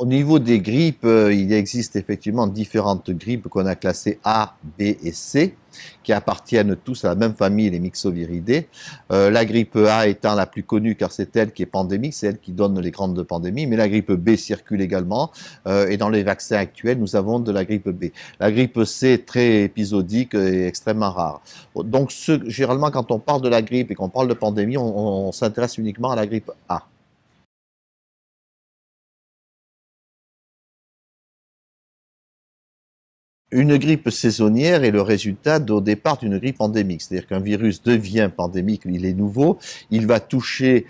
Au niveau des grippes, il existe effectivement différentes grippes qu'on a classées A, B et C, qui appartiennent tous à la même famille, les myxoviridés. La grippe A étant la plus connue car c'est elle qui est pandémique, c'est elle qui donne les grandes pandémies, mais la grippe B circule également, et dans les vaccins actuels, nous avons de la grippe B. La grippe C est très épisodique et extrêmement rare. Donc, généralement, quand on parle de la grippe et qu'on parle de pandémie, on s'intéresse uniquement à la grippe A. Une grippe saisonnière est le résultat au départ d'une grippe endémique, c'est-à-dire qu'un virus devient pandémique, il est nouveau, il va toucher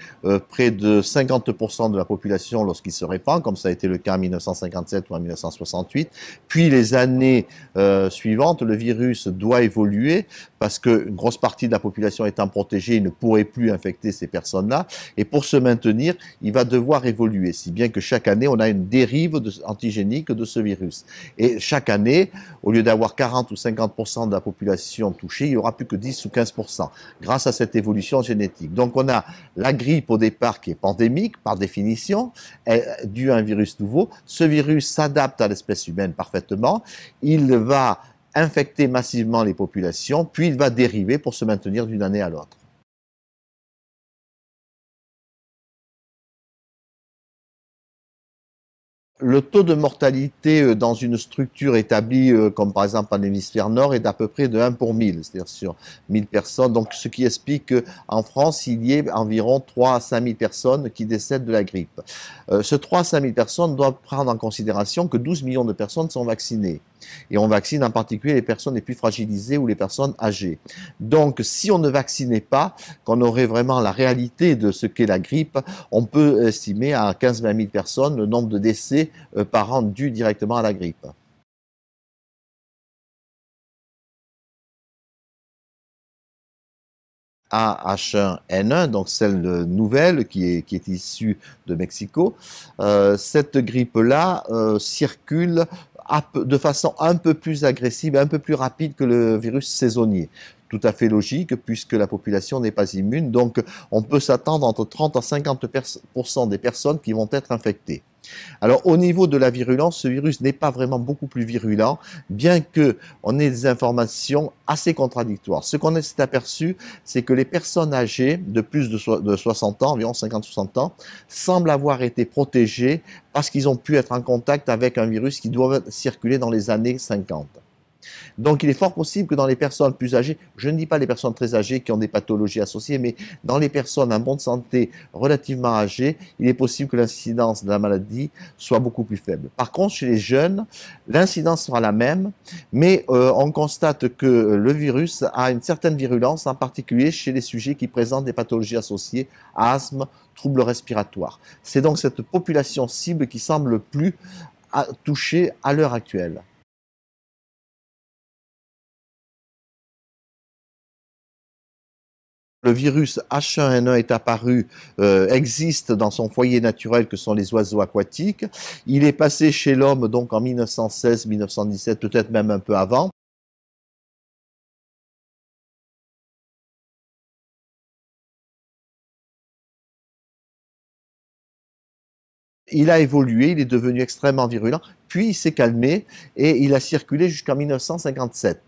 près de 50% de la population lorsqu'il se répand, comme ça a été le cas en 1957 ou en 1968. Puis les années suivantes, le virus doit évoluer parce qu'une grosse partie de la population étant protégée, il ne pourrait plus infecter ces personnes-là. Et pour se maintenir, il va devoir évoluer, si bien que chaque année, on a une dérive antigénique de ce virus. Et chaque année, au lieu d'avoir 40 ou 50% de la population touchée, il n'y aura plus que 10 ou 15%, grâce à cette évolution génétique. Donc on a la grippe au départ qui est pandémique, par définition, due à un virus nouveau. Ce virus s'adapte à l'espèce humaine parfaitement. Il va infecter massivement les populations, puis il va dériver pour se maintenir d'une année à l'autre. Le taux de mortalité dans une structure établie, comme par exemple en hémisphère nord, est d'à peu près de 1 pour 1000, c'est-à-dire sur 1000 personnes. Donc, ce qui explique qu'en France, il y ait environ 3 à 5 000 personnes qui décèdent de la grippe. Ce 3 à 5 000 personnes doivent prendre en considération que 12 millions de personnes sont vaccinées. Et on vaccine en particulier les personnes les plus fragilisées ou les personnes âgées. Donc, si on ne vaccinait pas, qu'on aurait vraiment la réalité de ce qu'est la grippe, on peut estimer à 15-20 000 personnes le nombre de décès par an dus directement à la grippe. A-H1N1, donc celle nouvelle qui est issue de Mexico, cette grippe-là circule de façon un peu plus agressive, un peu plus rapide que le virus saisonnier. Tout à fait logique puisque la population n'est pas immune, donc on peut s'attendre entre 30 à 50% des personnes qui vont être infectées. Alors au niveau de la virulence, ce virus n'est pas vraiment beaucoup plus virulent, bien qu'on ait des informations assez contradictoires. Ce qu'on s'est aperçu, c'est que les personnes âgées de plus de 60 ans, environ 50-60 ans, semblent avoir été protégées parce qu'ils ont pu être en contact avec un virus qui doit circuler dans les années 50. Donc il est fort possible que dans les personnes plus âgées, je ne dis pas les personnes très âgées qui ont des pathologies associées, mais dans les personnes en bonne santé relativement âgées, il est possible que l'incidence de la maladie soit beaucoup plus faible. Par contre, chez les jeunes, l'incidence sera la même, mais on constate que le virus a une certaine virulence, en particulier chez les sujets qui présentent des pathologies associées, asthme, troubles respiratoires. C'est donc cette population cible qui semble le plus touchée à l'heure actuelle. Le virus H1N1 est apparu, existe dans son foyer naturel que sont les oiseaux aquatiques. Il est passé chez l'homme donc en 1916-1917, peut-être même un peu avant. Il a évolué, il est devenu extrêmement virulent, puis il s'est calmé et il a circulé jusqu'en 1957.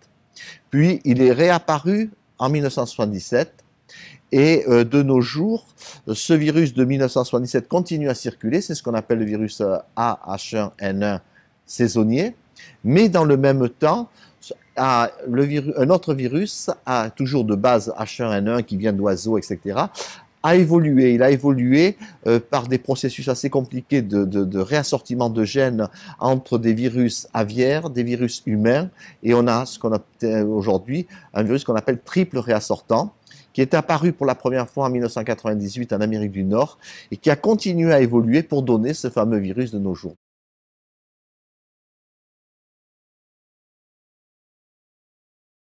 Puis il est réapparu en 1977. Et de nos jours, ce virus de 1977 continue à circuler, c'est ce qu'on appelle le virus A-H1N1 saisonnier, mais dans le même temps, un autre virus, toujours de base H1N1 qui vient d'oiseaux, etc., a évolué. Il a évolué par des processus assez compliqués de réassortiment de gènes entre des virus aviaires, des virus humains, et on a ce qu'on appelle aujourd'hui un virus qu'on appelle triple réassortant, qui est apparu pour la première fois en 1998 en Amérique du Nord et qui a continué à évoluer pour donner ce fameux virus de nos jours.